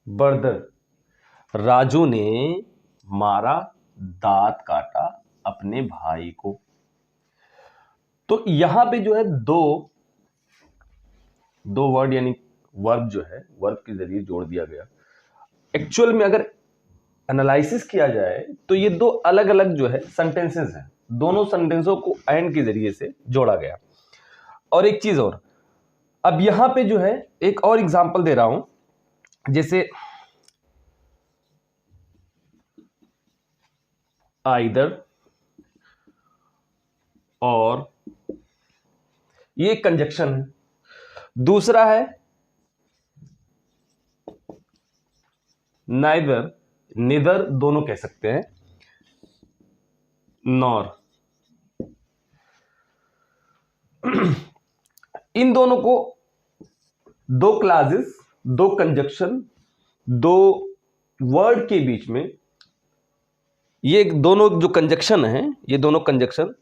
Brother, Raju ने मारा, दांत काटा अपने भाई को। तो यहां पे जो है दो वर्ड यानी वर्ब जो है वर्ब के जरिए जोड़ दिया गया। एक्चुअल में अगर एनालिसिस किया जाए तो ये दो अलग अलग जो है सेंटेंसेस हैं, दोनों सेंटेंसों को एंड के जरिए से जोड़ा गया। और एक चीज और, अब यहां पे जो है एक और एग्जांपल दे रहा हूं, जैसे आइदर और, ये कंजक्शन है। दूसरा है नाइदर, निदर दोनों कह सकते हैं, नॉर। इन दोनों को दो क्लासेस, दो कंजक्शन, दो वर्ड के बीच में, ये दोनों जो कंजक्शन है, ये दोनों कंजक्शन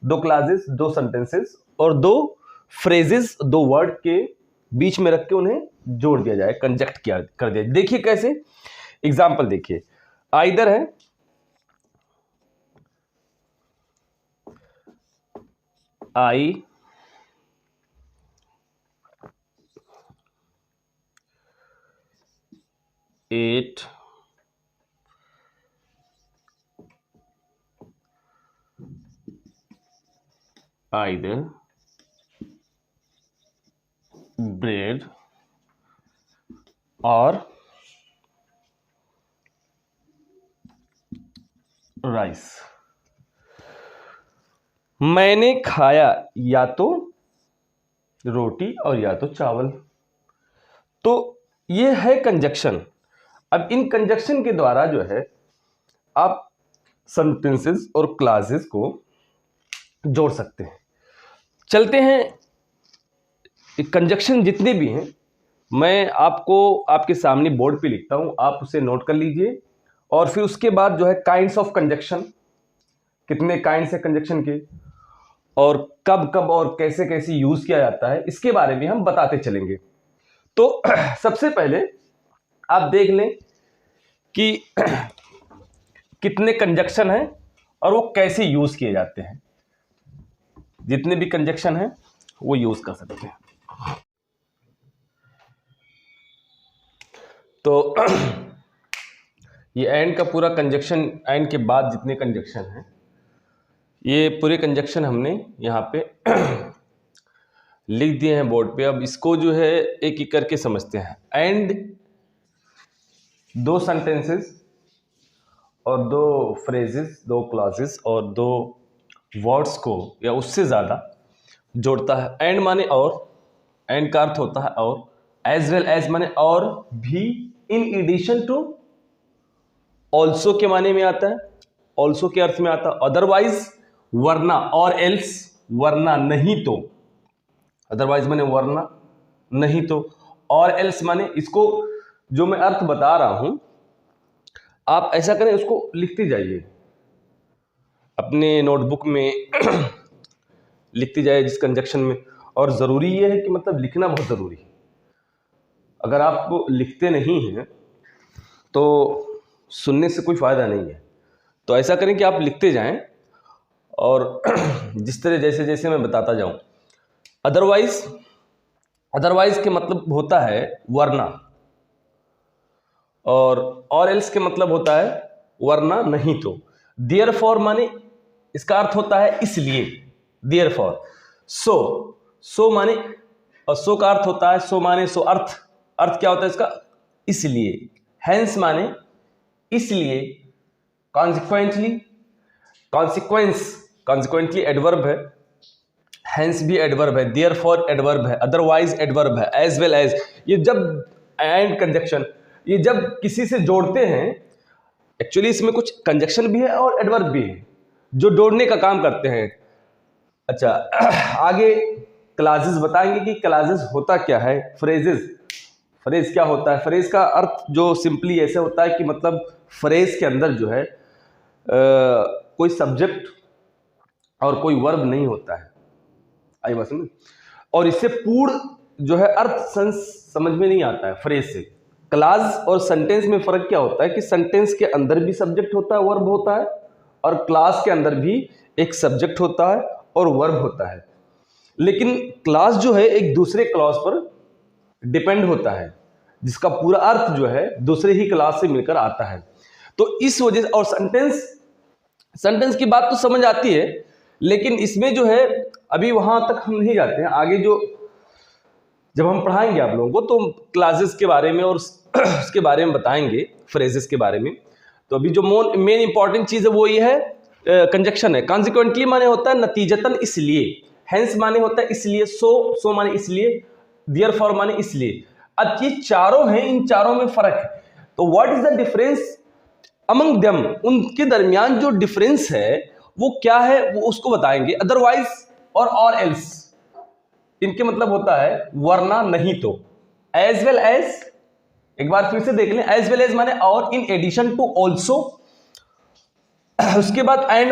दो क्लासेस, दो सेंटेंसेस और दो फ्रेजेस, दो वर्ड के बीच में रख के उन्हें जोड़ दिया जाए, कंजक्ट किया कर दिया। देखिए कैसे, एग्जाम्पल देखिए, आइदर है आई एट आइदर ब्रेड और राइस। मैंने खाया या तो रोटी और या तो चावल। तो ये है कंजक्शन। अब इन कंजक्शन के द्वारा जो है आप सेंटेंसेस और क्लासेस को जोड़ सकते हैं। चलते हैं, कंजक्शन जितने भी हैं मैं आपको आपके सामने बोर्ड पे लिखता हूं, आप उसे नोट कर लीजिए। और फिर उसके बाद जो है काइंड्स ऑफ कंजक्शन, कितने काइंड्स है कंजक्शन के और कब कब और कैसे कैसे यूज किया जाता है, इसके बारे में हम बताते चलेंगे। तो सबसे पहले आप देख लें कि कितने कंजक्शन हैं और वो कैसे यूज किए जाते हैं। जितने भी कंजक्शन हैं वो यूज कर सकते हैं। तो ये एंड का पूरा कंजक्शन, एंड के बाद जितने कंजक्शन हैं ये पूरे कंजक्शन हमने यहाँ पे लिख दिए हैं बोर्ड पे। अब इसको जो है एक एक करके समझते हैं। एंड दो सेंटेंसेस और दो फ्रेजेस, दो क्लॉजेस और दो वर्ड्स को या उससे ज़्यादा जोड़ता है। एंड माने और, एंड का अर्थ होता है और, एज वेल एज माने और भी, इन एडिशन टू, ऑल्सो के माने में आता है, ऑल्सो के अर्थ में आता है, अदरवाइज वरना, और एल्स वरना नहीं तो, अदरवाइज माने वरना नहीं तो, और एल्स माने, इसको जो मैं अर्थ बता रहा हूं आप ऐसा करें, उसको लिखते जाइए अपने नोटबुक में लिखते जाइए जिस कंजक्शन में। और ज़रूरी ये है कि मतलब लिखना बहुत ज़रूरी है। अगर आप लिखते नहीं हैं तो सुनने से कोई फ़ायदा नहीं है। तो ऐसा करें कि आप लिखते जाएं और जिस तरह जैसे जैसे मैं बताता जाऊं। अदरवाइज, अदरवाइज के मतलब होता है वरना, और एल्स के मतलब होता है वरना नहीं तो। देयरफॉर माने इसका अर्थ होता है इसलिए, देयरफॉर। सो माने, और सो का अर्थ होता है, सो माने सो, अर्थ, अर्थ क्या होता है इसका, इसलिए। हेंस माने इसलिए। कॉन्सिक्वेंटली, कॉन्सिक्वेंस, कॉन्सिक्वेंटली एडवर्ब है, हेंस भी एडवर्ब है, देयरफॉर एडवर्ब है, अदरवाइज एडवर्ब है, एज वेल एज। ये जब एंड कंजक्शन, ये जब किसी से जोड़ते हैं, एक्चुअली इसमें कुछ कंजक्शन भी है और एडवर्ब भी है जो जोड़ने का काम करते हैं। अच्छा, आगे क्लासेस बताएंगे कि क्लासेस होता क्या है। फ्रेजेस, फ्रेज क्या होता है। फ्रेज का अर्थ जो सिंपली ऐसे होता है कि मतलब फ्रेज के अंदर जो है कोई सब्जेक्ट और कोई वर्ब नहीं होता है, आई बात समझ। और इससे पूर्ण जो है अर्थ समझ में नहीं आता है फ्रेज से। क्लास और सेंटेंस में फर्क क्या होता है कि सेंटेंस के अंदर भी सब्जेक्ट होता है, वर्ब होता है, और क्लास के अंदर भी एक सब्जेक्ट होता है और वर्ब होता है। लेकिन क्लास जो है एक दूसरे क्लॉज पर डिपेंड होता है, जिसका पूरा अर्थ जो है दूसरे ही क्लास से मिलकर आता है। तो इस वजह से, और सेंटेंस की बात तो समझ आती है, लेकिन इसमें जो है अभी वहां तक हम नहीं जाते हैं। आगे जो जब हम पढ़ाएंगे आप लोगों को तो क्लासेस के बारे में और उसके बारे में बताएंगे, फ्रेजेस के बारे में। तो अभी जो मेन इंपॉर्टेंट चीज है वो ये है कंजक्शन है। कॉन्सिक्वेंटली माने होता है नतीजतन इसलिए, हेंस माने होता है इसलिए, सो माने इसलिए, देयरफॉर माने इसलिए। अब ये चारों हैं, इन चारों में फर्क है। तो what is the difference among them, उनके दरमियान जो डिफरेंस है वो क्या है वो उसको बताएंगे। अदरवाइज और एल्स, इनके मतलब होता है वरना नहीं तो। एज वेल एज, एक बार फिर से देख लें, एज वेल एज माने और, इन एडिशन टू ऑल्सो, उसके बाद एंड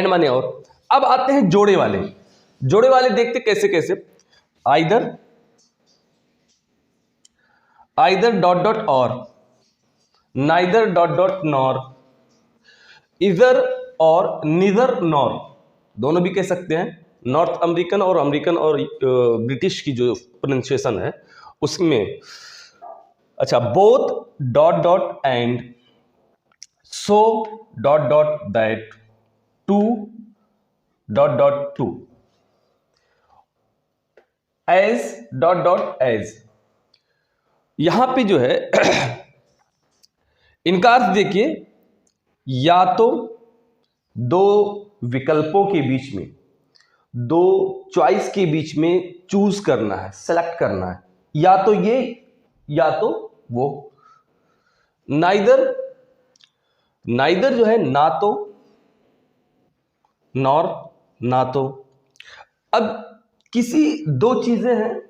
माने और। अब आते हैं जोड़े वाले देखते कैसे कैसे। आइदर डॉट डॉट और, नाइदर डॉट डॉट नॉर, इधर और निदर नॉर, दोनों भी कह सकते हैं। नॉर्थ अमेरिकन और ब्रिटिश की जो प्रोनाउंसिएशन है उसमें। अच्छा, both dot dot and, so dot dot that, too dot dot to, as dot dot as. यहां पे जो है इनका अर्थ देखिए, या तो दो विकल्पों के बीच में, दो चॉइस के बीच में चूज करना है, सेलेक्ट करना है, या तो ये या तो वो। नाइदर जो है ना तो, नॉर ना तो। अब किसी दो चीजें हैं,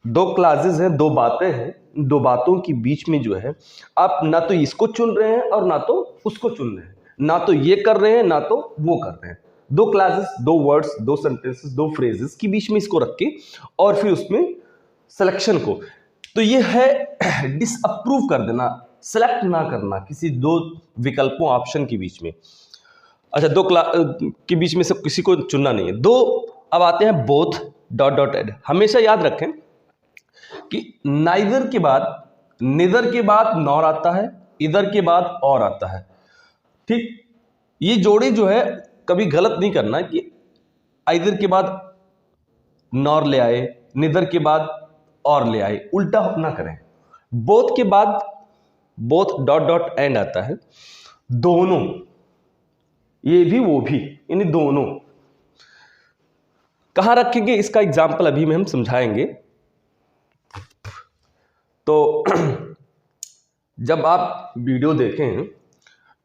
दो क्लासेस हैं, दो बातें हैं, दो बातों के बीच में जो है आप ना तो इसको चुन रहे हैं और ना तो उसको चुन रहे हैं, ना तो ये कर रहे हैं ना तो वो कर रहे हैं। दो क्लासेस, दो वर्ड्स, दो सेंटेंसेस, दो फ्रेजेस के बीच में इसको रख के और फिर उसमें सिलेक्शन को, तो ये है डिसअप्रूव कर देना, सेलेक्ट ना करना किसी दो विकल्पों, ऑप्शन के बीच में। अच्छा, दो के बीच में से किसी को चुनना नहीं है। दो, अब आते हैं बोथ डॉट डॉट एड। हमेशा याद रखें कि नाइदर के बाद, निदर के बाद नॉर आता है, इधर के बाद और आता है। ठीक, ये जोड़े जो है कभी गलत नहीं करना कि आइदर के बाद नॉर ले आए, निदर के बाद और ले आए, उल्टा ना करें। बोथ के बाद बोथ डॉट डॉट एंड आता है, दोनों, ये भी वो भी, यानी दोनों। कहां रखेंगे इसका एग्जाम्पल अभी में हम समझाएंगे। तो जब आप वीडियो देखें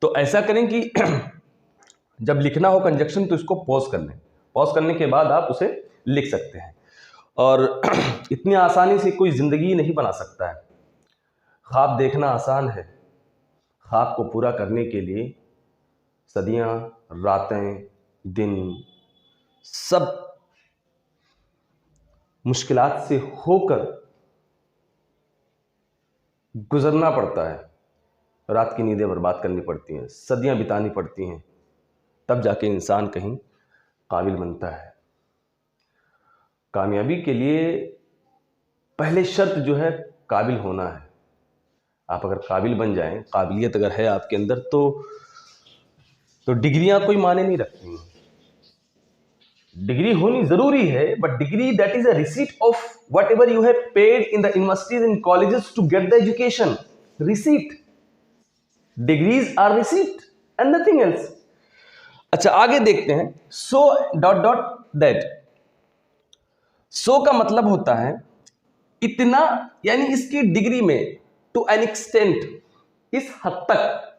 तो ऐसा करें कि जब लिखना हो कंजक्शन तो इसको पॉज कर लें, पॉज करने के बाद आप उसे लिख सकते हैं। और इतनी आसानी से कोई जिंदगी नहीं बना सकता है। ख्वाब देखना आसान है, ख्वाब को पूरा करने के लिए सदियां, रातें, दिन सब मुश्किलात से होकर गुजरना पड़ता है। रात की नींदें बर्बाद करनी पड़ती हैं, सदियां बितानी पड़ती हैं, तब जाके इंसान कहीं काबिल बनता है। कामयाबी के लिए पहले शर्त जो है काबिल होना है। आप अगर काबिल बन जाएं, काबिलियत अगर है आपके अंदर, तो डिग्रियां कोई माने नहीं रखती। डिग्री होनी जरूरी है, but degree that is a receipt of whatever you have paid in the universities and colleges to get the education. Receipt, degrees are receipt and nothing else. अच्छा, आगे देखते हैं। So dot dot that, so का मतलब होता है इतना, यानी इसकी डिग्री में, टू एन एक्सटेंट, इस हद तक,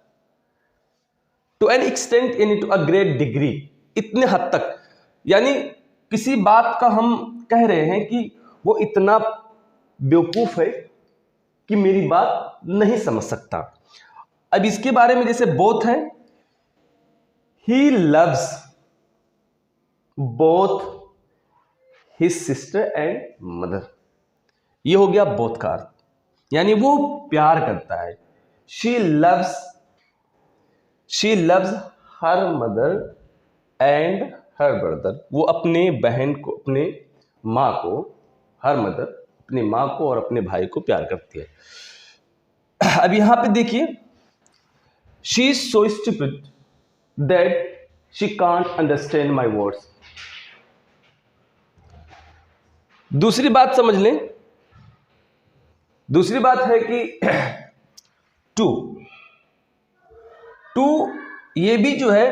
टू एन एक्सटेंट यानी टू अ ग्रेट डिग्री, इतने हद तक। यानी किसी बात का हम कह रहे हैं कि वो इतना बेवकूफ है कि मेरी बात नहीं समझ सकता। अब इसके बारे में जैसे बोथ है, he loves both his sister and mother, ये हो गया बोथ का अर्थ। यानी वो प्यार करता है। She loves her mother and her brother, वो अपने बहन को, अपने माँ को, हर मदर अपनी माँ को और अपने भाई को प्यार करती है। अब यहां पे देखिए, she is so stupid that she can't understand my words. दूसरी बात समझ लें, दूसरी बात है कि टू ये भी जो है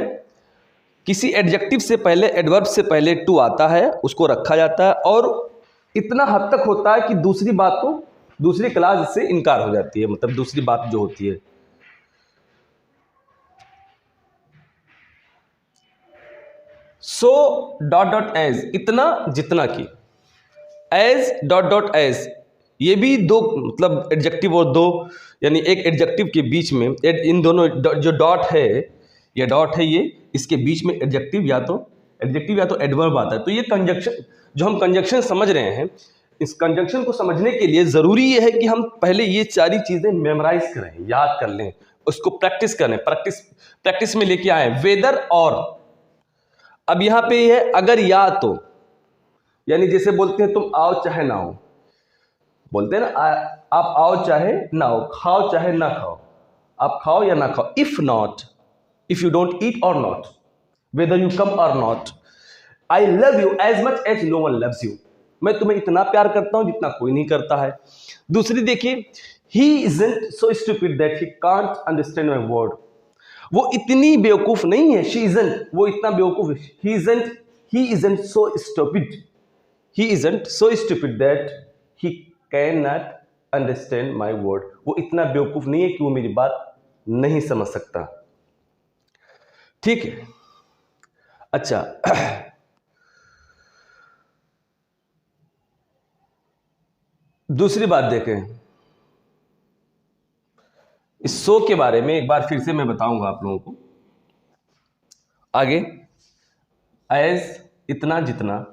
किसी एडजेक्टिव से पहले, एडवर्ब से पहले टू आता है, उसको रखा जाता है, और इतना हद तक होता है कि दूसरी बात को, दूसरी क्लास से इनकार हो जाती है, मतलब दूसरी बात जो होती है। सो डॉट डॉट एज, इतना जितना की, एज डॉट डॉट एज, ये भी दो मतलब एडजेक्टिव, और दो यानी एक एडजेक्टिव के बीच में इन दोनों जो डॉट है, ये डॉट है, ये इसके बीच में एडजेक्टिव या तो एडवर्ब आता है। तो ये कंजक्शन, जो हम कंजक्शन समझ रहे हैं, इस कंजक्शन को समझने के लिए ज़रूरी ये है कि हम पहले ये सारी चीज़ें मेमोराइज करें, याद कर लें, उसको प्रैक्टिस करें, प्रैक्टिस में लेके आए। वेदर और, अब यहाँ पे है अगर या तो, यानी जैसे बोलते हैं तुम आओ चाहे ना आओ, बोलते हैं ना आप आओ चाहे ना आओ, खाओ चाहे ना खाओ, आप खाओ या ना खाओ। If not, if you don't eat or not, whether you come or not, I love you as much as no one loves you, मैं तुम्हें इतना प्यार करता हूं जितना कोई नहीं करता है। दूसरी देखिए, he isn't so stupid that he can't understand my word, वो इतनी बेवकूफ नहीं है, शी इजंट, वो इतना बेवकूफ है, he isn't so stupid, he isn't so stupid that he can not understand my word, वो इतना बेवकूफ नहीं है कि वो मेरी बात नहीं समझ सकता। ठीक है, अच्छा दूसरी बात देखें, इस सो के बारे में एक बार फिर से मैं बताऊंगा आप लोगों को आगे। एज इतना जितना,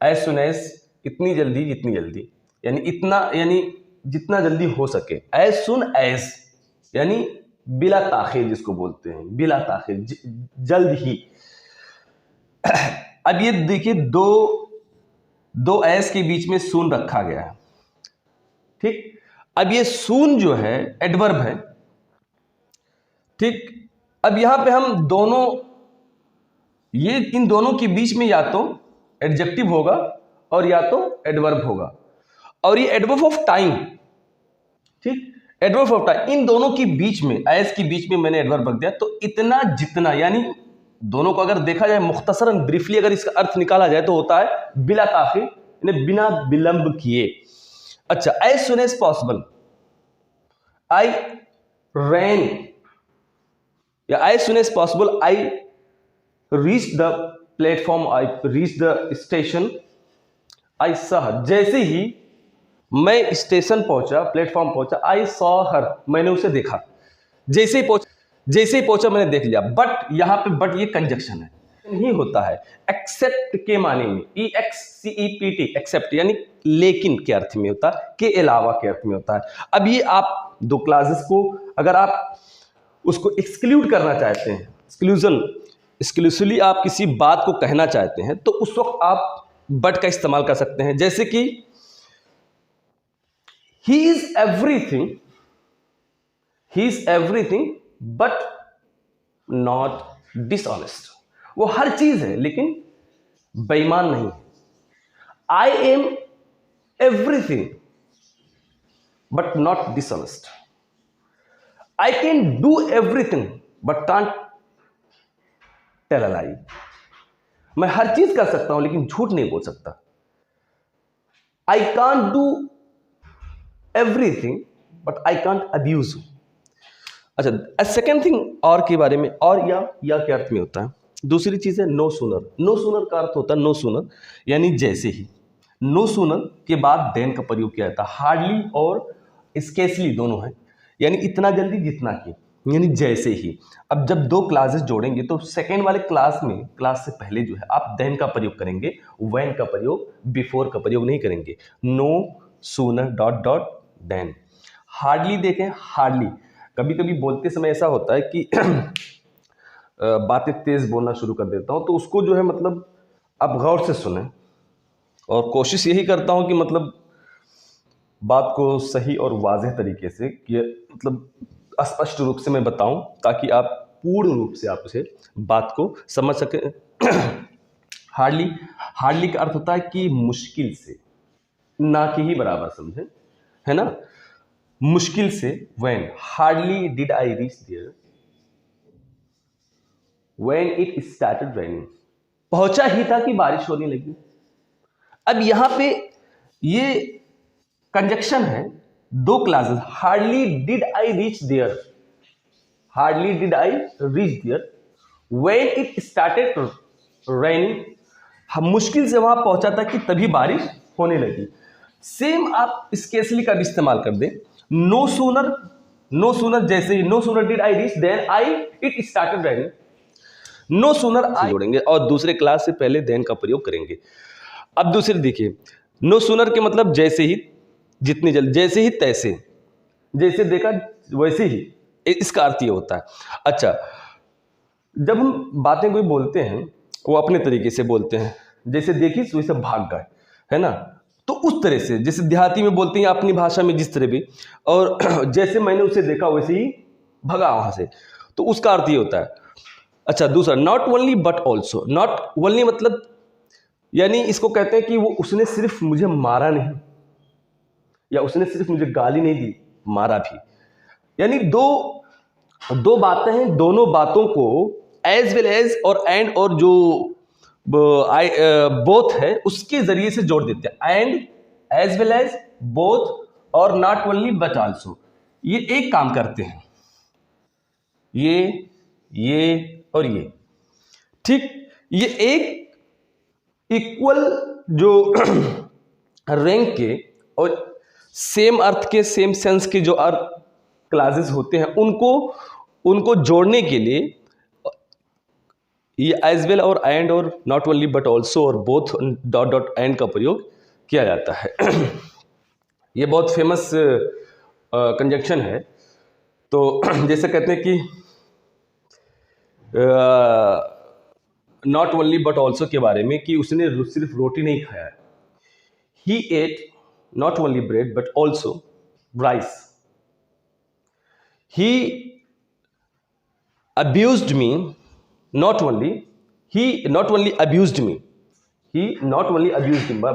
एज सुन एज इतनी जल्दी जितनी जल्दी, यानी इतना यानी जितना जल्दी हो सके, एज सुन एज यानी बिला ताखिर, जिसको बोलते हैं बिला ताखिर, जल्द ही। अब ये देखिए, दो एस के बीच में सून रखा गया है, ठीक। अब ये सून जो है एडवर्ब है, ठीक। अब यहां पे हम दोनों, ये इन दोनों के बीच में या तो एडजेक्टिव होगा और या तो एडवर्ब होगा, और ये एडवर्ब ऑफ टाइम, ठीक, एडवर्ब ऑफ टाइम, इन दोनों के बीच में, एस के बीच में मैंने एडवर्ब रख दिया। तो इतना जितना, यानी दोनों को अगर देखा जाए मुख्तसरन ब्रीफली, अगर इसका अर्थ निकाला जाए तो होता है बिला ताखिर, यानी बिना विलंब किए। अच्छा, as soon as possible, I ran, या as soon as possible I reach the platform, I reach the station, I saw, जैसे ही मैं स्टेशन पहुंचा, प्लेटफॉर्म पहुंचा, आई सॉ हर, मैंने उसे देखा, जैसे ही पहुंचा मैंने देख लिया। बट यहां पे बट ये कंजक्शन है, नहीं होता है एक्सेप्ट के माने में, EXCEPT, एक्सेप्ट यानी लेकिन के अर्थ में होता है, के अलावा के अर्थ में होता है। अब ये आप दो क्लासेस को अगर आप उसको एक्सक्लूड करना चाहते हैं, एक्सक्लूसिवली आप किसी बात को कहना चाहते हैं, तो उस वक्त आप बट का इस्तेमाल कर सकते हैं। जैसे कि he is everything but not dishonest, वो हर चीज है लेकिन बेईमान नहीं है। I am everything but not dishonest, I can do everything but can't tell a lie, मैं हर चीज कर सकता हूं लेकिन झूठ नहीं बोल सकता। I can't do everything but I can't abuse you। अच्छा, सेकेंड थिंग और के बारे में, और या के अर्थ में होता है। दूसरी चीज है नो सूनर, नो सूनर का अर्थ होता है नो सूनर यानी जैसे ही, नो सूनर के बाद देन का प्रयोग किया जाता है। हार्डली और स्केसली दोनों है, यानी इतना जल्दी जितना कि, यानी जैसे ही। अब जब दो क्लासेस जोड़ेंगे तो सेकेंड वाले क्लास में, क्लास से पहले जो है आप देन का प्रयोग करेंगे, व्हेन का प्रयोग, बिफोर का प्रयोग नहीं करेंगे। No sooner dot dot than. Hardly देखें, हार्डली कभी कभी बोलते समय ऐसा होता है कि बातें तेज बोलना शुरू कर देता हूँ, तो उसको जो है मतलब आप गौर से सुने, और कोशिश यही करता हूँ कि मतलब बात को सही और वाज़ेह तरीके से कि मतलब स्पष्ट रूप से मैं बताऊं, ताकि आप पूर्ण रूप से आप उसे बात को समझ सकें। हार्डली, हार्डली का अर्थ होता है कि मुश्किल से, ना कि ही बराबर समझें, है ना। मुश्किल से, when hardly did I reach there when it started raining, पहुंचा ही था कि बारिश होने लगी। अब यहां पे ये कंजक्शन है, दो classes, hardly did I reach there, hardly did I reach there when it started raining, हम मुश्किल से वहां पहुंचा था कि तभी बारिश होने लगी। सेम आप स्केसली का भी इस्तेमाल कर दें, नो सूनर, नो सूनर जैसे ही, no sooner did I reach then I it started raining, no sooner I जोड़ेंगे और दूसरे क्लास से पहले देन का प्रयोग करेंगे। अब दूसरे देखिए, नो सूनर के मतलब जैसे ही, जितनी जल्द, जैसे ही तैसे, जैसे देखा वैसे ही, इसका अर्थ ये होता है। अच्छा, जब हम बातें कोई बोलते हैं वो अपने तरीके से बोलते हैं, जैसे देखी वैसे भाग गए, है ना, तो उस तरह से, जैसे देहाती में बोलते हैं अपनी भाषा में जिस तरह भी, और जैसे मैंने उसे देखा वैसे ही भगा वहां से, तो उसका अर्थ ये होता है। अच्छा, दूसरा, not only but also, not only मतलब यानी इसको कहते हैं कि वो उसने सिर्फ मुझे मारा नहीं, या उसने सिर्फ मुझे गाली नहीं दी, मारा भी, यानी दो दो बातें हैं, दोनों बातों को एज वेल एज और एंड और जो बोथ है उसके जरिए से जोड़ देते हैं। And, as well as, both और नॉट ओनली बट आल्सो, ये एक काम करते हैं, ये और ये, ठीक, ये एक इक्वल जो रैंक के और सेम अर्थ के, सेम सेंस के जो अर्थ क्लासेस होते हैं, उनको जोड़ने के लिए ये एज वेल और एंड और नॉट ओनली बट ऑल्सो और बोथ डॉट डॉट एंड का प्रयोग किया जाता है। ये बहुत फेमस कंजक्शन है। तो जैसे कहते हैं कि नॉट ओनली बट ऑल्सो के बारे में कि उसने सिर्फ रोटी नहीं खाया, he ate not only bread but also rice, ही abused me, not only he not only abused me, he not only abused me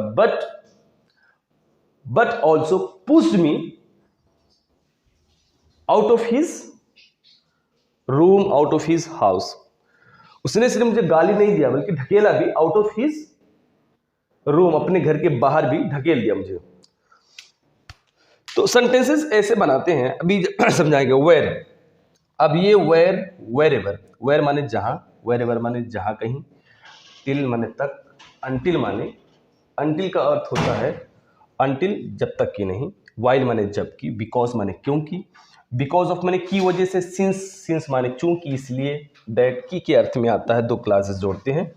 but also pushed me out of his room, out of his house, उसने सिर्फ मुझे गाली नहीं दिया बल्कि ढकेला भी, out of his room, अपने घर के बाहर भी ढकेल दिया मुझे। तो सेंटेंसेस ऐसे बनाते हैं, अभी समझाएंगे। वेयर, अब ये वेयर, वेर एवर, वेयर माने जहां, वेर एवर माने जहां कहीं, टिल माने तक, अनटिल माने, अनटिल का अर्थ होता है अनटिल जब तक की नहीं, वाइल माने जब की, बिकॉज माने क्योंकि, बिकॉज ऑफ माने की वजह से, सिंस, सिंस माने चूंकि, इसलिए, दैट की के अर्थ में आता है, दो क्लासेस जोड़ते हैं।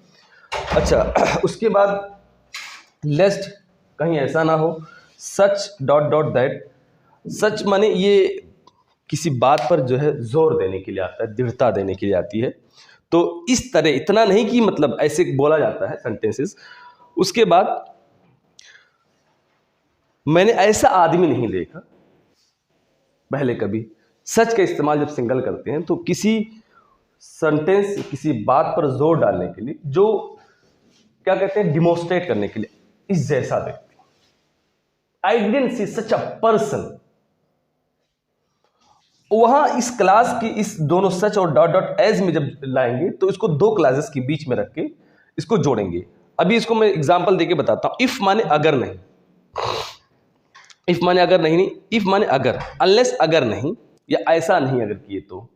अच्छा, उसके बाद लेस्ट, कहीं ऐसा ना हो, सच डॉट डॉट दैट, सच माने ये किसी बात पर जो है जोर देने के लिए आता है, दृढ़ता देने के लिए आती है। तो इस तरह, इतना नहीं कि मतलब ऐसे बोला जाता है सेंटेंसेस। उसके बाद, मैंने ऐसा आदमी नहीं देखा पहले कभी, सच का इस्तेमाल जब सिंगल करते हैं तो किसी सेंटेंस, किसी बात पर जोर डालने के लिए, जो क्या कहते हैं, डिमोन्स्ट्रेट करने के लिए, इस जैसा व्यक्ति, I didn't see such a person, वहां इस क्लास की, इस दोनों सच और डॉट डॉट एज में जब लाएंगे तो इसको दो क्लासेस के बीच में रख के इसको जोड़ेंगे। अभी इसको मैं एग्जांपल देके बताता हूं। इफ माने अगर नहीं, इफ माने अगर नहीं, इफ माने अगर, अनलेस अगर नहीं, या ऐसा नहीं अगर किए तो,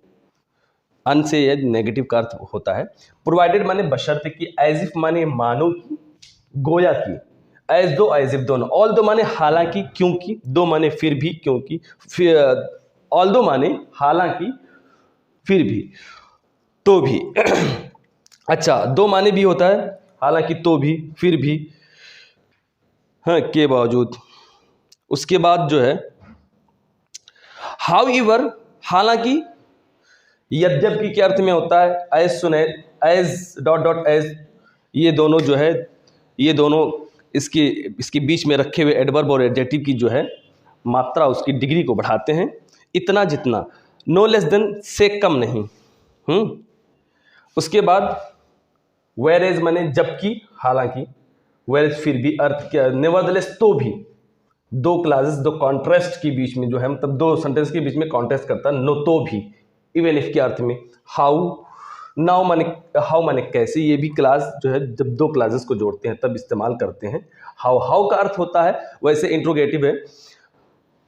अन से यह नेगेटिव का अर्थ होता है। प्रोवाइडेड माने बशर्ते कि, एज इफ माने मानो की, गोया की, एज दो, एज इफ दोनों, ऑल दो माने हालांकि, क्योंकि, दो माने फिर भी, क्योंकि, फिर ऑल दो माने हालांकि, फिर भी, तो भी। अच्छा, दो माने भी होता है, हालांकि, तो भी, फिर भी, हाँ, के बावजूद। उसके बाद जो है हाउएवर हालांकि, यद्यपि के अर्थ में होता है, as soon as dot dot as, ये दोनों जो है, ये दोनों इसके बीच में रखे हुए एडवर्ब और एडजेक्टिव की जो है मात्रा, उसकी डिग्री को बढ़ाते हैं। इतना जितना, नो लेस देन, से कम नहीं। उसके बाद वेर एज माने जबकि, हालांकि, वेर एज फिर भी, अर्थ क्या, नेवरदलेस तो भी, दो क्लासेस, दो कॉन्ट्रास्ट के बीच में जो है, मतलब दो सेंटेंस के बीच में कॉन्ट्रास्ट करता है, नो तो भी, इवन इफ के अर्थ में। हाउ, नाउ माने, हाउ माने कैसे, ये भी क्लास जो है जब दो क्लासेस को जोड़ते हैं तब इस्तेमाल करते हैं। हाउ, हाउ का अर्थ होता है, वैसे इंट्रोगेटिव है,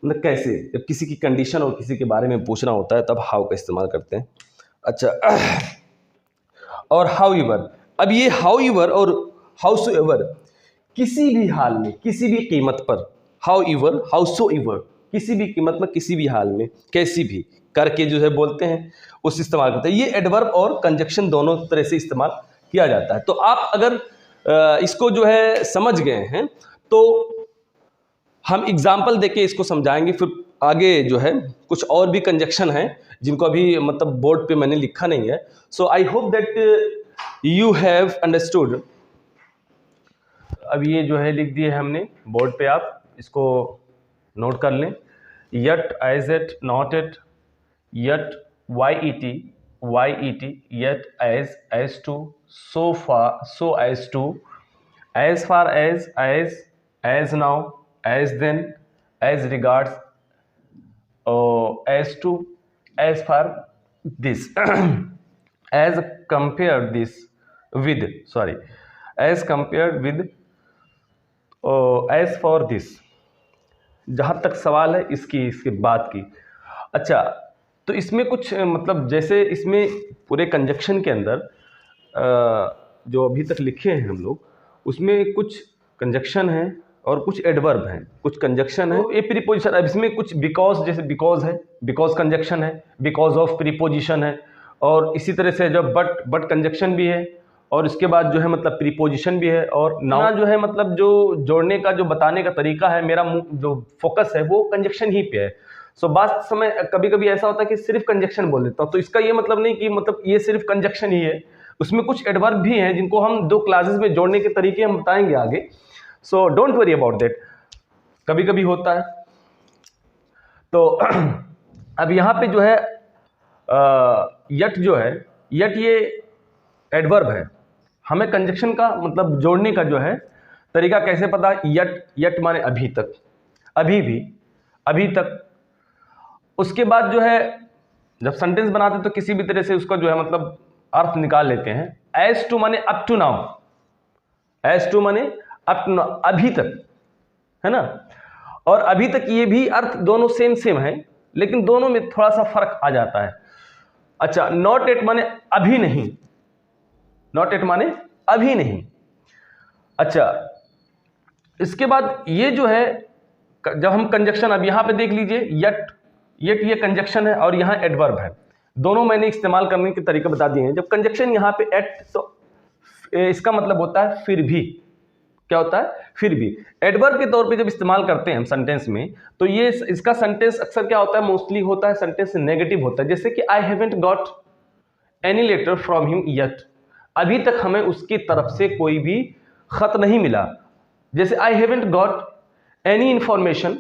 मतलब कैसे, जब किसी की कंडीशन और किसी के बारे में पूछना होता है तब हाउ का इस्तेमाल करते हैं। अच्छा, और हाउएवर, अब ये हाउएवर और हाउसोएवर किसी भी हाल में, किसी भी कीमत पर, हाउएवर, हाउसोएवर किसी भी कीमत में, किसी भी हाल में, कैसी भी करके जो है बोलते हैं, उस इस्तेमाल करते हैं। ये एडवर्ब और कंजक्शन दोनों तरह से इस्तेमाल किया जाता है। तो आप अगर इसको जो है समझ गए हैं तो हम एग्जाम्पल देके इसको समझाएंगे, फिर आगे जो है कुछ और भी कंजक्शन हैं जिनको अभी मतलब बोर्ड पे मैंने लिखा नहीं है। So I hope that you have understood. अब ये जो है लिख दिए हमने बोर्ड पे, आप इसको नोट कर लें। Yet, as yet, not yet, yet, Y E T, yet, as to, so far, so as to, as far as now, as then, as regards, as to, as far this, as compare this with, sorry, as compare with, as for this. जहाँ तक सवाल है इसके बाद की। अच्छा, तो इसमें कुछ मतलब जैसे इसमें पूरे कंजक्शन के अंदर जो अभी तक लिखे हैं हम लोग, उसमें कुछ कंजक्शन है और कुछ एडवर्ब हैं, कुछ कंजक्शन है, ये प्रीपोजिशन। अब इसमें कुछ बिकॉज, जैसे बिकॉज है, बिकॉज कंजक्शन है, बिकॉज ऑफ प्रीपोजिशन है, और इसी तरह से जब बट कंजक्शन भी है, और इसके बाद जो है मतलब प्रीपोजिशन भी है, और नाउन जो है मतलब जो जोड़ने का, जो बताने का तरीका है, मेरा जो फोकस है वो कंजक्शन ही पे है। सो बात समय कभी कभी ऐसा होता है कि सिर्फ कंजक्शन बोल देता हूँ, तो इसका ये मतलब नहीं कि मतलब ये सिर्फ कंजक्शन ही है, उसमें कुछ एडवर्ब भी हैं जिनको हम दो क्लासेस में जोड़ने के तरीके हम बताएंगे आगे। So don't worry about that, कभी कभी होता है। तो अब यहाँ पे जो है यट जो है, यट ये एडवर्ब है, हमें कंजक्शन का मतलब जोड़ने का जो है तरीका कैसे पता? यट, यट माने अभी तक, अभी भी, अभी तक। उसके बाद जो है जब सेंटेंस बनाते तो किसी भी तरह से उसका जो है मतलब अर्थ निकाल लेते हैं। एज टू माने up to now, as to माने अप टू नाउ, अभी तक, है ना। और अभी तक ये भी अर्थ दोनों सेम है, लेकिन दोनों में थोड़ा सा फर्क आ जाता है। अच्छा, नॉट एट माने अभी नहीं, नॉट एट माने अभी नहीं। अच्छा, इसके बाद ये जो है जब हम कंजक्शन, अब यहां पे देख लीजिए, यट, यट ये कंजक्शन है और यहां एडवर्ब है, दोनों मैंने इस्तेमाल करने के तरीके बता दिए हैं। जब कंजक्शन यहां पे एट, तो इसका मतलब होता है फिर भी। क्या होता है? फिर भी। एडवर्ब के तौर पे जब इस्तेमाल करते हैं हम सेंटेंस में, तो ये इसका सेंटेंस अक्सर क्या होता है, मोस्टली होता है सेंटेंस नेगेटिव होता है। जैसे कि I haven't got any letter from him yet, अभी तक हमें उसकी तरफ से कोई भी खत नहीं मिला। जैसे आई haven't got any information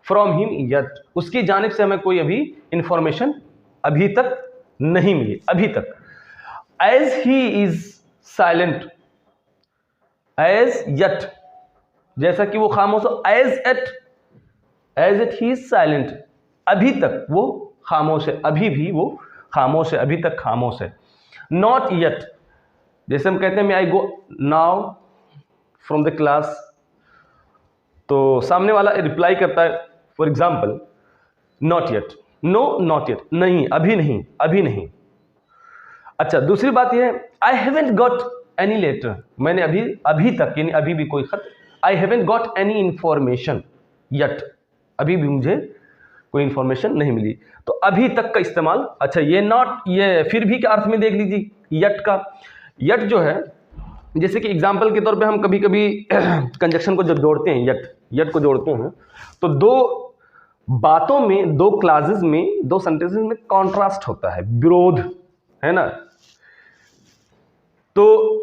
from him yet, उसकी जानिब से हमें कोई अभी इंफॉर्मेशन अभी तक नहीं मिली, अभी तक। As he is silent, as yet, जैसा कि वो खामोश हो, as yet he is silent, अभी तक वो खामोश है, अभी भी वो खामोश है, अभी तक खामोश है। नॉट यट, जैसे हम कहते हैं मैं I go now from the class, तो सामने वाला रिप्लाई करता है for example not yet, no not yet, नहीं अभी नहीं, अभी नहीं। अच्छा, दूसरी बात यह है I haven't got any letter, मैंने अभी तक यानी अभी भी कोई खत, I haven't got any information yet, अभी भी मुझे कोई इंफॉर्मेशन नहीं मिली, तो अभी तक का इस्तेमाल। अच्छा, ये नॉट, ये फिर भी के अर्थ में देख लीजिए यट का। यट जो है, जैसे कि एग्जाम्पल के तौर पे हम कभी कभी कंजक्शन को जब जोड़ते हैं, यट को जोड़ते हैं, तो दो बातों में, दो क्लासेस में, दो सेंटेंसेस में कॉन्ट्रास्ट होता है, विरोध, है ना। तो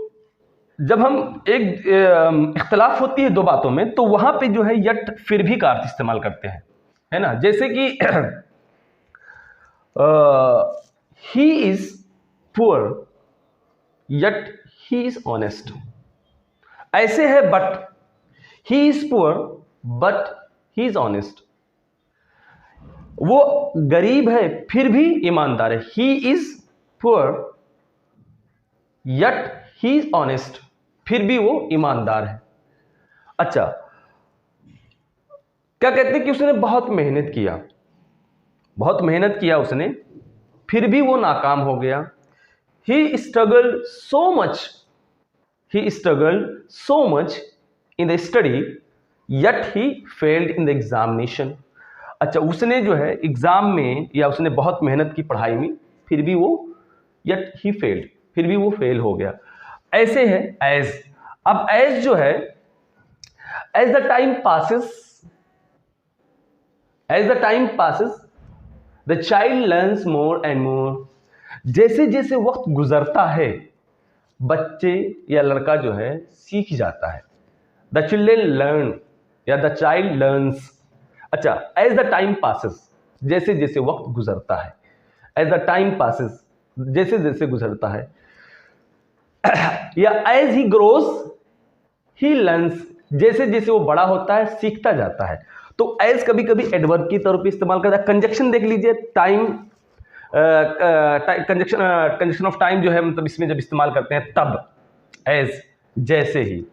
जब हम इख्तलाफ होती है दो बातों में, तो वहां पे जो है यट फिर भी का अर्थ इस्तेमाल करते हैं, है ना। जैसे कि he is poor yet he is honest, ऐसे है but he is poor but he is honest. वो गरीब है फिर भी ईमानदार है, he is poor yet he is honest, फिर भी वो ईमानदार है। अच्छा, क्या कहते हैं कि उसने बहुत मेहनत किया, बहुत मेहनत किया उसने, फिर भी वो नाकाम हो गया। He struggled so much, he struggled so much in the study yet he failed in the examination. अच्छा, उसने जो है एग्जाम में, या उसने बहुत मेहनत की पढ़ाई में, फिर भी वो यट ही फेल्ड, फिर भी वो फेल हो गया। ऐसे है एज। अब एज जो है, as the time passes, as the time passes the child learns more and more. जैसे जैसे वक्त गुजरता है, बच्चे या लड़का जो है सीख जाता है। द चिल्ड्रेन लर्न या द चाइल्ड लर्न्स। अच्छा, एज द टाइम पासिस, जैसे जैसे वक्त गुजरता है, एज द टाइम पासिस, जैसे जैसे गुजरता है, या as he grows he learns, जैसे जैसे वो बड़ा होता है सीखता जाता है। तो एज कभी कभी एडवर्ब की तौर पे इस्तेमाल करता है। कंजक्शन देख लीजिए, टाइम, कंजक्शन ऑफ टाइम जो है, मतलब इसमें जब इस्तेमाल करते हैं तब, एज जैसे ही,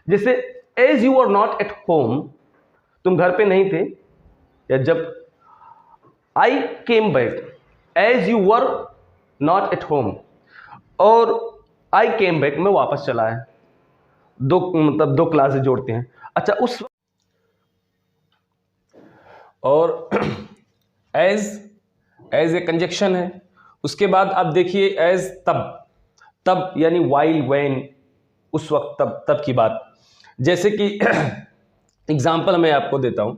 जैसे as you are not at home, तुम घर पे नहीं थे, या जब I came back, as you were not at home, और आई केम बैक, मैं वापस चला आया। दो, मतलब दो क्लासेस जोड़ते हैं। अच्छा, उस और एज ए कंजक्शन है। उसके बाद आप देखिए एज तब, तब यानी वाइल, व्हेन, उस वक्त, तब, तब की बात। जैसे कि एग्जाम्पल मैं आपको देता हूँ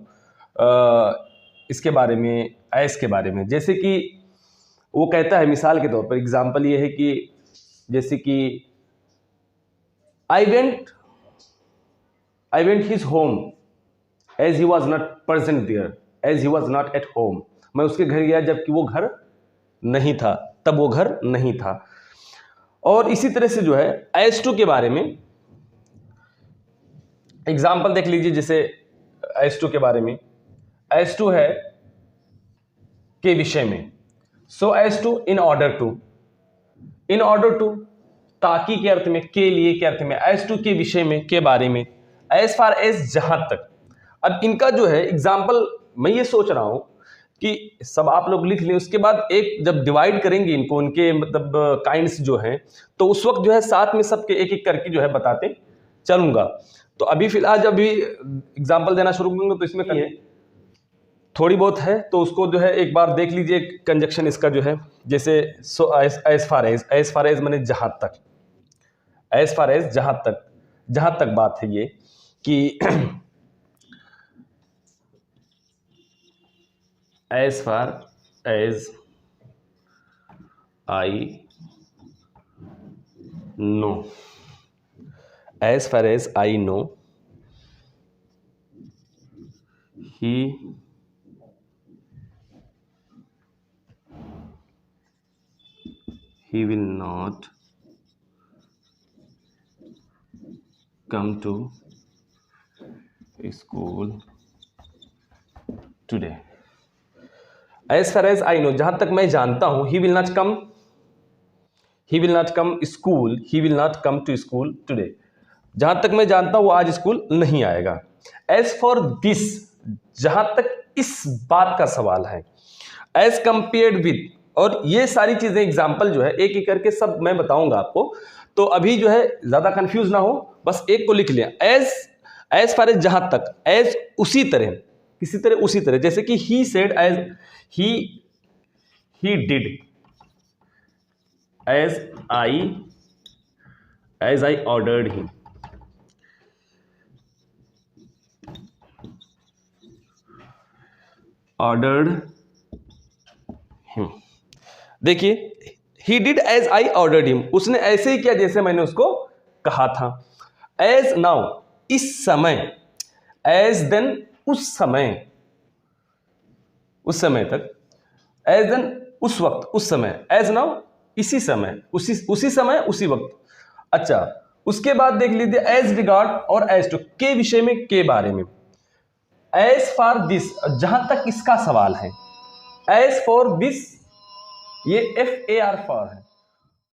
इसके बारे में, एज के बारे में। जैसे कि वो कहता है, मिसाल के तौर पर एग्जाम्पल ये है कि जैसे कि I went his home as he was not present there, as he was not at home. मैं उसके घर गया जबकि वो घर नहीं था, तब वो घर नहीं था। और इसी तरह से जो है एज टू के बारे में एग्जाम्पल देख लीजिए। जैसे एज टू के बारे में, एज टू है के विषय में, so as to, in order to, in order to ताकि के अर्थ में, के लिए के अर्थ में, एज टू के विषय में, के बारे में, एज फार एज जहां तक। अब इनका जो है एग्जाम्पल मैं ये सोच रहा हूं कि सब आप लोग लिख लें, उसके बाद एक जब डिवाइड करेंगे इनको, उनके मतलब काइंड्स जो हैं, तो उस वक्त जो है साथ में सबके एक एक करके जो है बताते चलूंगा। तो अभी फिलहाल जब भी एग्जाम्पल देना शुरू करूंगा तो इसमें कहीं थोड़ी बहुत है, तो उसको जो है एक बार देख लीजिए कंजक्शन इसका जो है। जैसे so as far as, as far as मैंने जहां तक, एज फार एज जहां तक, जहां तक बात है ये कि as far as I know, as far as I know he will not come to school today. As far as I know, जहां तक मैं जानता हूं, he will not come, he will not come school, he will not come to school today. जहां तक मैं जानता हूं वो आज स्कूल नहीं आएगा। As for this, जहां तक इस बात का सवाल है, as compared with, और ये सारी चीजें एग्जाम्पल जो है एक एक करके सब मैं बताऊंगा आपको, तो अभी जो है ज्यादा कंफ्यूज ना हो, बस एक को लिख लिया। एज फार एज जहां तक, एज उसी तरह, किसी तरह उसी तरह, जैसे कि he said as he did, as I ordered him. Ordered him. देखिए, he did as I ordered him, उसने ऐसे ही किया जैसे मैंने उसको कहा था। एज नाउ, इस समय। एज देन, उस समय, उस समय तक। एज देन, उस वक्त, उस समय। एज नाउ, इसी समय, उसी समय, उसी वक्त। अच्छा, उसके बाद देख लीजिए एज रिगार्ड और एज टू, के विषय में, के बारे में। एज फॉर दिस, जहां तक इसका सवाल है। एज फॉर दिस, ये FAR फॉर है।